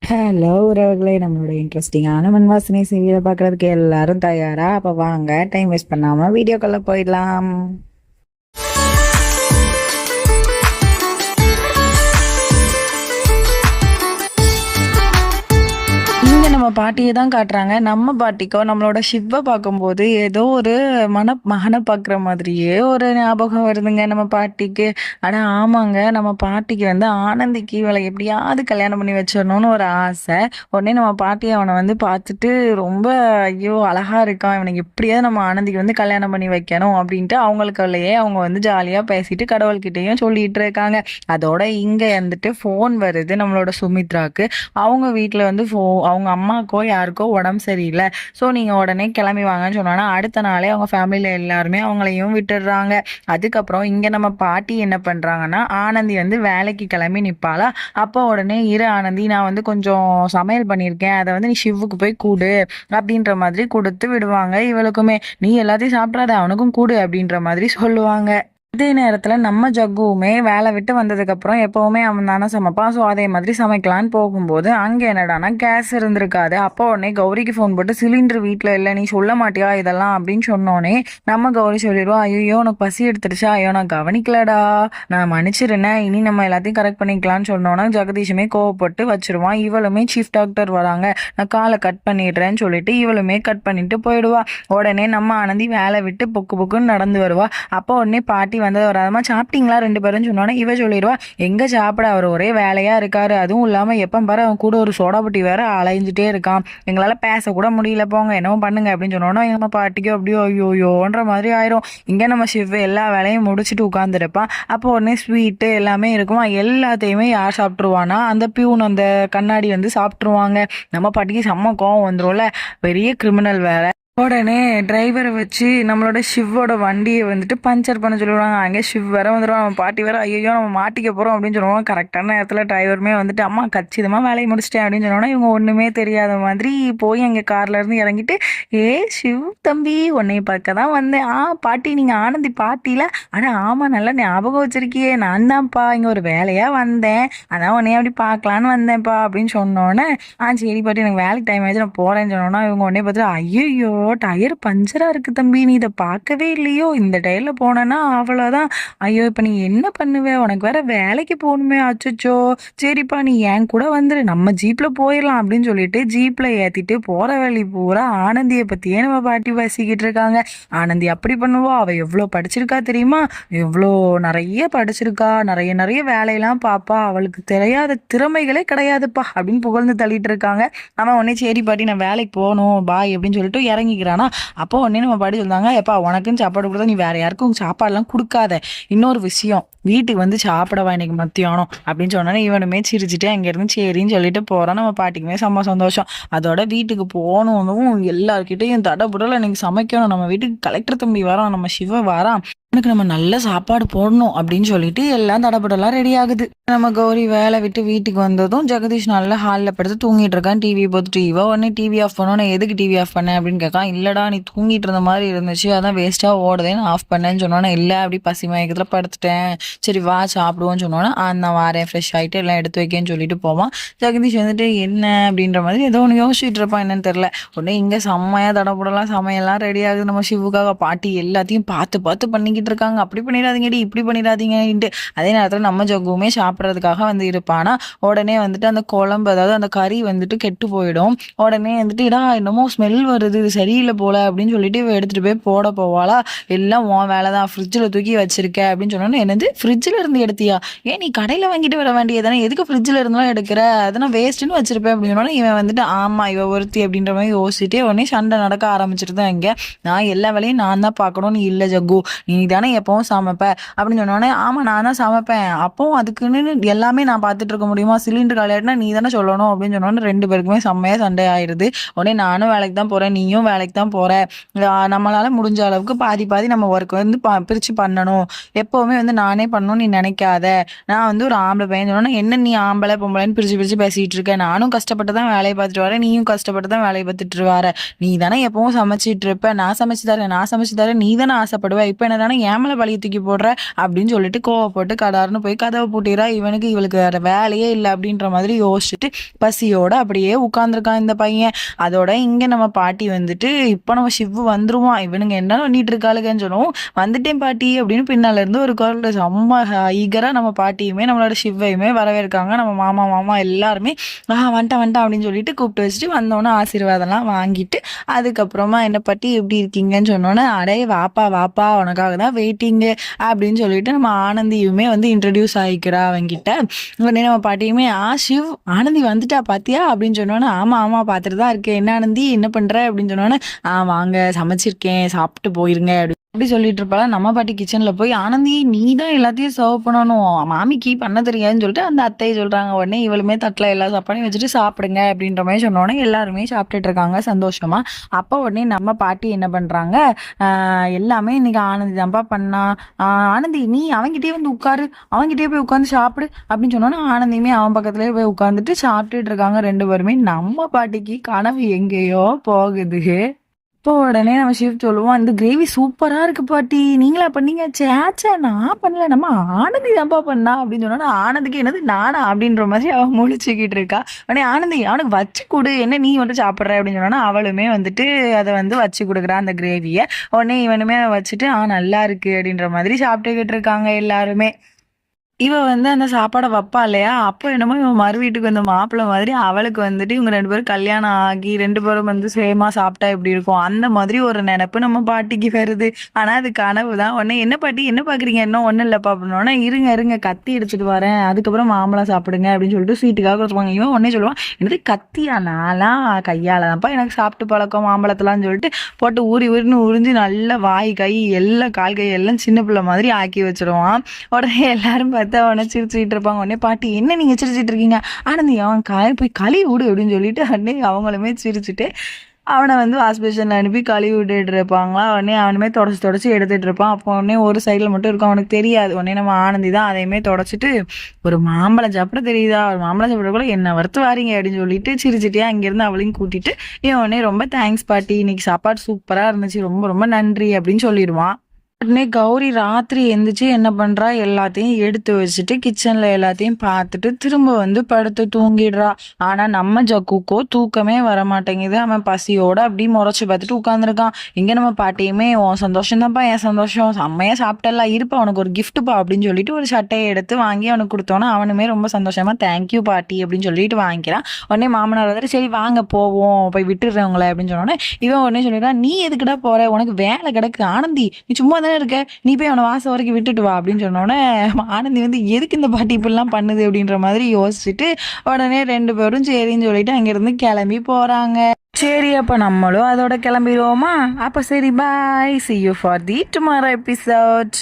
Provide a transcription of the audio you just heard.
Hello உறவுகளே, நம்மளோட இன்ட்ரெஸ்டிங்கான மண்வாசனை சீரியலை பார்க்கறதுக்கு எல்லாரும் தயாரா? அப்ப வாங்க, டைம் வேஸ்ட் பண்ணாம வீடியோக்குள்ள போயிடலாம். இங்க நம்ம பாட்டியை தான் காட்டுறாங்க. நம்ம பாட்டிக்கோ நம்மளோட சிவ பார்க்கும்போது ஏதோ ஒரு மகனை பார்க்குற மாதிரியே ஒரு ஞாபகம் வருதுங்க நம்ம பாட்டிக்கு. ஆனா ஆமாங்க, நம்ம பாட்டிக்கு வந்து ஆனந்திக்கு இவளை எப்படியாவது கல்யாணம் பண்ணி வச்சிடணும்னு ஒரு ஆசை. உடனே நம்ம பாட்டி அவனை வந்து பார்த்துட்டு ரொம்ப ஐயோ அழகா இருக்கான், இவனுக்கு எப்படியாவது நம்ம ஆனந்திக்கு வந்து கல்யாணம் பண்ணி வைக்கணும் அப்படின்ட்டு அவங்களுக்குள்ளேயே அவங்க வந்து ஜாலியா பேசிட்டு கடவுள்கிட்டயும் சொல்லிட்டு இருக்காங்க. அதோட இங்க வந்துட்டு ஃபோன் வருது நம்மளோட சுமித்ராக்கு. அவங்க வீட்டில் வந்து அவங்க அம்மாக்கோ யாருக்கோ உடம்பு சரியில்லை, ஸோ நீங்கள் உடனே கிளம்பி வாங்கன்னு சொன்னோன்னா அடுத்த நாளே அவங்க ஃபேமிலியில் எல்லாருமே அவங்களையும் விட்டுடுறாங்க. அதுக்கப்புறம் இங்கே நம்ம பாட்டி என்ன பண்ணுறாங்கன்னா, ஆனந்தி வந்து வேலைக்கு கிளம்பி நிற்பாளா. அப்போ உடனே இரு ஆனந்தி, நான் வந்து கொஞ்சம் சமையல் பண்ணியிருக்கேன், அதை வந்து நீ சிவுக்கு போய் கூடு அப்படின்ற மாதிரி கொடுத்து விடுவாங்க. இவளுக்குமே நீ எல்லாத்தையும் சாப்பிட்றாத அவனுக்கும் கூடு அப்படின்ற மாதிரி சொல்லுவாங்க. அதே நேரத்துல நம்ம ஜக்குவுமே வேலை விட்டு வந்ததுக்கு அப்புறம் எப்பவுமே அவன் தானே சமைப்பான். ஸோ அதே மாதிரி சமைக்கலான்னு போகும்போது அங்க என்னடானா கேஸ் இருந்திருக்காது. அப்போ உடனே கௌரிக்கு ஃபோன் போட்டு சிலிண்டர் வீட்டில் இல்லை, நீ சொல்ல மாட்டியா இதெல்லாம் அப்படின்னு சொன்னோடனே நம்ம கௌரி சொல்லிடுவா, ஐயோ உனக்கு பசி எடுத்துருச்சா, ஐயோ நான் கவனிக்கலடா, நான் மன்னிச்சிருந்தேன், இனி நம்ம எல்லாத்தையும் கரெக்ட் பண்ணிக்கலாம்னு சொன்னோன்னா ஜெகதீஷுமே கோவப்பட்டு வச்சிருவான். இவளுமே சீஃப் டாக்டர் வராங்க, நான் காலை கட் பண்ணிடுறேன்னு சொல்லிட்டு இவளுமே கட் பண்ணிட்டு போயிடுவா. உடனே நம்ம ஆனந்தி வேலை விட்டு பொக்கு பொக்குன்னு நடந்து வருவா. அப்போ உடனே பாட்டி வந்து வராதமா சாப்பிட்டீங்களா ரெண்டு பேரும் சொன்னோன்னா இவ சொல்லிடுவா, எங்க சாப்பிட, அவர் ஒரே வேலையா இருக்காரு, அதுவும் இல்லாம எப்ப பாரு அவன் கூட ஒரு சோடா புட்டி வேற அலைஞ்சிட்டே இருக்கான், எங்களால பேச கூட முடியல, போங்க என்னவோ பண்ணுங்க அப்படின்னு சொன்னோன்னா நம்ம பாட்டிக்கு அப்படியோ ஐயோயோன்ற மாதிரி ஆயிரும். இங்க நம்ம சிவ எல்லா வேலையும் முடிச்சுட்டு உட்கார்ந்துருப்பான். அப்போ உடனே ஸ்வீட்டு எல்லாமே இருக்குமா, எல்லாத்தையுமே யார் சாப்பிட்டுருவானா, அந்த பியூன் அந்த கண்ணாடி வந்து சாப்பிட்டுருவாங்க. நம்ம பாட்டிக்கு செம்ம கோவம் வந்துரும்ல, பெரிய கிரிமினல் வேற. உடனே டிரைவரை வச்சு நம்மளோட ஷிவோட வண்டியை வந்துட்டு பஞ்சர் பண்ண சொல்லுவாங்க. அங்கே ஷிவ் வேற வந்துடும், அவன் பாட்டி வேற ஐயோ நம்ம மாட்டிக்க போகிறோம் அப்படின்னு சொல்லுவாங்க. கரெக்டான நேரத்தில் டிரைவருமே வந்துட்டு அம்மா கச்சிதமாக வேலையை முடிச்சிட்டேன் அப்படின்னு சொன்னோன்னா இவங்க ஒன்றுமே தெரியாத மாதிரி போய் அங்கே கார்லேருந்து இறங்கிட்டு, ஏ ஷிவ் தம்பி உன்னைய பார்க்க தான் வந்தேன். பாட்டி நீங்கள் ஆனந்தி பாட்டியில், ஆனால் ஆமாம் நல்லா ஞாபகம் வச்சிருக்கியே, நான் தான்ப்பா இங்கே ஒரு வேலையாக வந்தேன், அதான் உன்னைய அப்படி பார்க்கலான்னு வந்தேன்ப்பா அப்படின்னு சொன்னோன்னே, சரி பாட்டி எனக்கு வேலைக்கு டைம் ஆயிடுச்சு நான் போகிறேன்னு சொன்னோன்னா இவங்க உடனே பார்த்துட்டு, ஐயோ டயர் பஞ்சரா இருக்கு தம்பி, நீ இதை பார்க்கவே இல்லையோ, இந்த டயர்ல போனேன்னா அவ்வளோதான், ஐயோ இப்போ நீ என்ன பண்ணுவ, உனக்கு வேற வேலைக்கு போகணுமே, அச்சோ சரிப்பா நீ என் கூட வந்துரு, நம்ம ஜீப்ல போயிடலாம் அப்படின்னு சொல்லிட்டு ஜீப்ல ஏத்திட்டு போற வழி பூரா ஆனந்தியை பத்தியே நம்ம பாட்டி பேசிக்கிட்டு இருக்காங்க. ஆனந்தி அப்படி பண்ணுவா, அவ எவ்வளோ படிச்சிருக்கா தெரியுமா, எவ்வளோ நிறைய படிச்சிருக்கா, நிறைய நிறைய வேலையெல்லாம் பாப்பா, அவளுக்கு தெரியாத திறமைகளே கிடையாதுப்பா அப்படின்னு புகழ்ந்து தள்ளிட்டு இருக்காங்க. அவன் உடனே சரி பாட்டி நான் வேலைக்கு போகணும் பாய் அப்படின்னு சொல்லிட்டு இறங்கி. அப்போ உடனே நம்ம பாட்டி சொல்றாங்க, எப்பா உனக்குன்னு சாப்பாடு கொடுத்தா நீ வேற யாருக்கும் சாப்பாடுலாம் கொடுக்காத, இன்னொரு விஷயம் வீட்டுக்கு வந்து சாப்பிடவா இன்னைக்கு மத்தியானம் அப்படின்னு சொன்னோன்னே இவனுமே சிரிச்சுட்டு அங்கேருந்து சரின்னு சொல்லிட்டு போறான். நம்ம பாட்டிக்குமே செம்ம சந்தோஷம். அதோட வீட்டுக்கு போகணும், எல்லார்கிட்டையும் தடபுடல இன்னைக்கு சமைக்கணும், நம்ம வீட்டுக்கு கலெக்டர் தம்பி வரான், நம்ம சிவ வரான், எனக்கு நம்ம நல்ல சாப்பாடு போடணும் அப்படின்னு சொல்லிட்டு எல்லாம் தடபடலாம் ரெடி ஆகுது. நம்ம கௌரி வேலை விட்டு வீட்டுக்கு வந்ததும் ஜெகதீஷ் நல்லா ஹாலில் படுத்து தூங்கிட்டு இருக்கான். டிவி பார்த்துட்டு உடனே டிவி ஆஃப் பண்ணோன்னு எதுக்கு டிவி ஆஃப் பண்ணேன் அப்படின்னு கேட்கான். இல்லடா நீ தூங்கிட்டு இருந்த மாதிரி இருந்துச்சு, அதான் வேஸ்டா ஓடுதேன்னு ஆஃப் பண்ணேன்னு சொன்னோன்னே, இல்லை அப்படி பசி மயக்கத்தில் படுத்துட்டேன், சரி வா சாப்பிடுவோன்னு சொன்னோன்னா நான் வாரேன் ஃப்ரெஷ் ஆகிட்டு எல்லாம் எடுத்து வைக்கேன்னு சொல்லிட்டு போவான். ஜெகதீஷ் வந்துட்டு என்ன அப்படின்ற மாதிரி ஏதோ ஒன்று யோசிச்சுட்டு இருப்பான், என்னன்னு தெரியல. உடனே இங்கே செம்மையா தடபுடலாம் சமையல்லாம் ரெடி ஆகுது. நம்ம சிவுக்காக பாட்டி எல்லாத்தையும் பார்த்து பார்த்து பண்ணிக்கிட்டு இருக்காங்க, அப்படி பண்ணிடாதீங்கடி இப்படி பண்ணிடாதீங்கன்ட்டு. அதே நேரத்தில் நம்ம ஜக்குவுமே சாப்பிட்றதுக்காக வந்து இருப்பானா. உடனே வந்துட்டு அந்த குழம்பு, அதாவது அந்த கறி வந்துட்டு கெட்டு போயிடும். உடனே வந்துட்டு இடா என்னமோ ஸ்மெல் வருது, இது சரியில்லை போல அப்படின்னு சொல்லிட்டு எடுத்துட்டு போய் போட போவாளா. எல்லாம் உன் வேலை தான், ஃப்ரிட்ஜில் தூக்கி வச்சிருக்க அப்படின்னு சொன்னோன்னு, என்னது ஃப்ரிட்ஜில் இருந்து எடுத்தியா, ஏன் நீ கடையில் வாங்கிட்டு வர வேண்டியதானே, எதுக்கு ஃப்ரிட்ஜில் இருந்தெல்லாம் எடுக்கிற, அதெல்லாம் வேஸ்ட்டுன்னு வச்சிருப்பேன் அப்படின்னு சொன்னோன்னா இவன் வந்துட்டு ஆமா இவ ஒருத்தி அப்படின்ற மாதிரி யோசிச்சுட்டே உடனே சண்டை நடக்க ஆரம்பிச்சிட்டு தான். இங்கே நான் எல்லா வேலையும் நான் தான் பார்க்கணும், நீ இல்லை ஜக்கு நீ தானே எப்பவும் சமைப்ப அப்படின்னு சொன்னோடனே, ஆமா நான் தான் சமைப்பேன், அப்பவும் அதுக்குன்னு எல்லாமே நான் பார்த்துட்டு இருக்க முடியுமா, சிலிண்டர் காலியாட்டினா நீ தானே சொல்லணும் அப்படின்னு சொன்னோன்னு ரெண்டு பேருக்குமே செம்மையா சண்டை ஆயிடுது. உடனே நானும் வேலைக்கு தான் போறேன், நீயும் வேலைக்கு தான் போற, நம்மளால முடிஞ்ச அளவுக்கு பாதி பாதி நம்ம ஒர்க் வந்து பிரிச்சு பண்ணணும், எப்பவுமே வந்து நானே பண்ணணும் நீ நினைக்காத, நான் வந்து ஒரு ஆம்பளை பையன் சொன்னோன்னா என்ன நீ ஆம்பளை பொம்பளைன்னு பிரிச்சு பிரிச்சு பேசிட்டு இருக்க, நானும் கஷ்டப்பட்டு தான் வேலையை பார்த்துட்டு வரேன், நீயும் கஷ்டப்பட்டு தான் வேலையை பார்த்துட்டு வர, நீ தானே எப்பவும் சமைச்சிட்டு இருப்ப, நான் சமைச்சு தரேன் நீ தானே ஆசைப்படுவ, இப்போ என்னன்னா சொன்னோன்னே ஏன் மேலே பழிய தூக்கி போடுற அப்படின்னு சொல்லிட்டு கோவப்பட்டு கடார்னு போய் கதவை பூட்டிடுறா. இவளுக்கு வேற வேலையே இல்லை அப்படின்ற மாதிரி யோசிச்சுட்டு பசியோட அப்படியே உட்காந்துருக்கான் இந்த பையன். அதோட இங்க நம்ம பாட்டி வந்துட்டு இப்போ நம்ம சிவு வந்துருவான், இவனுங்க என்ன பண்ணிட்டு இருக்காளுங்கன்னு சொல்லுவோம். வந்துட்டேன் பாட்டி அப்படின்னு பின்னால இருந்து ஒரு குரல் செம்ம ஈகரா நம்ம பாட்டியுமே நம்மளோட சிவ்வையுமே வரவேற்காங்க. நம்ம மாமா எல்லாருமே வந்துட்டான் அப்படின்னு சொல்லிட்டு கூப்பிட்டு வச்சுட்டு வந்தோன்னே ஆசீர்வாதம்லாம் வாங்கிட்டு அதுக்கப்புறமா என்ன பாட்டி எப்படி இருக்கீங்கன்னு சொன்னோன்னே அடே வாப்பா உனக்காக தான் வெயிட்டிங்கு அப்படின்னு சொல்லிட்டு நம்ம ஆனந்தியுமே வந்து இன்ட்ரடியூஸ் ஆகிக்கிறா அவங்கிட்ட. உடனே நம்ம பாட்டியுமே சிவ் ஆனந்தி வந்துட்டா பாத்தியா அப்படின்னு சொன்னோன்னே ஆமா பார்த்துட்டு தான் இருக்கேன், என்ன ஆனந்தி என்ன பண்ற அப்படின்னு சொன்னோன்னே வாங்க சமைச்சிருக்கேன் சாப்பிட்டு போயிருங்க அப்படி சொல்லிட்டு இருப்பாள. நம்ம பாட்டி கிச்சன்ல போய் ஆனந்தி நீ தான் எல்லாத்தையும் சர்வ் பண்ணணும், மாமிக்கு பண்ண தெரியாதுன்னு சொல்லிட்டு அந்த அத்தையை சொல்றாங்க. உடனே இவளுமே தட்டில் எல்லா சாப்பாடையும் வச்சுட்டு சாப்பிடுங்க அப்படின்ற மாதிரி சொன்னோன்னே எல்லாருமே சாப்பிட்டுட்டு இருக்காங்க சந்தோஷமா. அப்போ உடனே நம்ம பாட்டி என்ன பண்றாங்க, எல்லாமே இன்னைக்கு ஆனந்தி தான்ப்பா பண்ணா, ஆனந்தி நீ அவங்கிட்டே வந்து உட்காரு, அவங்கிட்டே போய் உட்காந்து சாப்பிடு அப்படின்னு சொன்னோன்னா ஆனந்தியுமே அவன் பக்கத்துலேயே போய் உட்காந்துட்டு சாப்பிட்டுட்டு இருக்காங்க ரெண்டு பேருமே. நம்ம பாட்டிக்கு கனவு எங்கேயோ போகுது. இப்போ உடனே நம்ம ஷிஃப்ட் சொல்லுவோம், இந்த கிரேவி சூப்பரா இருக்கு பாட்டி, நீங்களா பண்ணீங்க? சேச்சா நான் பண்ணல, நம்ம ஆனந்தி தான்ப்பா பண்ணா அப்படின்னு சொன்னா ஆனந்திக்கு என்னது நானா அப்படின்ற மாதிரி அவன் முழிச்சுக்கிட்டு இருக்கா. உடனே ஆனந்தி அவனுக்கு வச்சு கொடு, என்ன நீ வந்து சாப்பிட்ற அப்படின்னு சொன்னா அவளுமே வந்துட்டு அதை வந்து வச்சு கொடுக்குறா அந்த கிரேவியை. உடனே இவனுமே வச்சுட்டு நல்லா இருக்கு அப்படின்ற மாதிரி சாப்பிட்டுக்கிட்டு இருக்காங்க எல்லாருமே. இவ வந்து அந்த சாப்பாடை வைப்பா இல்லையா, அப்போ என்னமோ இவன் மறு வீட்டுக்கு வந்த மாப்பிள்ளை மாதிரி அவளுக்கு வந்துட்டு இவங்க ரெண்டு பேரும் கல்யாணம் ஆகி ரெண்டு பேரும் வந்து சேமா சாப்பிட்டா எப்படி இருக்கும் அந்த மாதிரி ஒரு நினைப்பு நம்ம பாட்டிக்கு வருது. ஆனா அது கனவு தான். உடனே என்ன பாட்டி என்ன பாக்குறீங்க, இன்னும் ஒன்றும் இல்லைப்பா அப்படின்னோடனே இருங்க கத்தி எடுத்துட்டு வரேன், அதுக்கப்புறம் மாம்பழம் சாப்பிடுங்க அப்படின்னு சொல்லிட்டு ஸ்வீட்டுக்காக கொடுத்துருவாங்க. இவன் உடனே சொல்லுவான், என்னது கத்தியா, நான்லாம் கையால தான்ப்பா எனக்கு சாப்பிட்டு பழக்கம் மாம்பழத்தெல்லாம் சொல்லிட்டு போட்டு ஊறின்னு உறிஞ்சு நல்லா வாய் கை எல்லாம் கால் கை எல்லாம் சின்ன பிள்ளை மாதிரி ஆக்கி வச்சிருவான். உடனே எல்லாரும் அவனை சிரிச்சுட்டு இருப்பாங்க. உடனே பாட்டி என்ன நீங்க சிரிச்சிட்டு இருக்கீங்க, ஆனந்தி அவன் போய் கழுவி விடு அப்படின்னு சொல்லிட்டு உடனே அவங்களுமே சிரிச்சுட்டு அவனை வந்து வாஷ் பேஷன்ல அனுப்பி கழுவி விட்டுட்டு இருப்பாங்களா. உடனே அவனுமே தொடச்சி எடுத்துட்டு இருப்பான். அப்போ உடனே ஒரு சைடில் மட்டும் இருக்கும் அவனுக்கு தெரியாது. உடனே நம்ம ஆனந்தி தான் அதையுமே தொடச்சிட்டு ஒரு மாம்பழம் சாப்பிட தெரியுதா, ஒரு மாம்பழம் சாப்பிட கூட என்ன வறுத்து வாரீங்க அப்படின்னு சொல்லிட்டு சிரிச்சுட்டே அங்கிருந்து அவளையும் கூட்டிட்டு உடனே ரொம்ப தேங்க்ஸ் பாட்டி, இன்னைக்கு சாப்பாடு சூப்பரா இருந்துச்சு, ரொம்ப ரொம்ப நன்றி அப்படின்னு சொல்லிடுவான். உடனே கௌரி ராத்திரி எந்திரிச்சு என்ன பண்றா, எல்லாத்தையும் எடுத்து வச்சுட்டு கிச்சன்ல எல்லாத்தையும் பார்த்துட்டு திரும்ப வந்து படுத்து தூங்கிடுறா. ஆனா நம்ம ஜக்குக்கோ தூக்கமே வர மாட்டேங்குது. அவன் பசியோட அப்படி முறைச்சு பார்த்துட்டு உட்காந்துருக்கான். இங்க நம்ம பாட்டியுமே உன் சந்தோஷம் தான்ப்பா என் சந்தோஷம், செம்மையா சாப்பிட்டலாம், இருப்பா உனக்கு ஒரு கிஃப்ட்ப்பா அப்படின்னு சொல்லிட்டு ஒரு சட்டையை எடுத்து வாங்கி அவனுக்கு கொடுத்தோன்னா அவனுமே ரொம்ப சந்தோஷமா தேங்க்யூ பாட்டி அப்படின்னு சொல்லிட்டு வாங்கிக்கிறான். உடனே மாமனார் வந்துட்டு சரி வாங்க போவோம் போய் விட்டுடுறவங்களே அப்படின்னு சொன்னோன்னே இவன் உடனே சொல்லிடுறான், நீ எதுக்குடா போற, உனக்கு வேலை கிடக்கு, ஆனந்தி நீ சும்மா இருக்க, நீ போய் அவனை வாசம் வரைக்கும் விட்டுட்டு வா அப்படின்னு சொன்னோன்னே ஆனந்தி வந்து எதுக்கு இந்த பாட்டி இப்படிலாம் பண்ணுது அப்படின்ற மாதிரி யோசிச்சுட்டு உடனே ரெண்டு பேரும் சரின்னு சொல்லிட்டு அங்கிருந்து கிளம்பி போறாங்க. சரி அப்ப நம்மளும் அதோட கிளம்பிடுவோமா? அப்ப சரி பாய், see you for the tomorrow episode.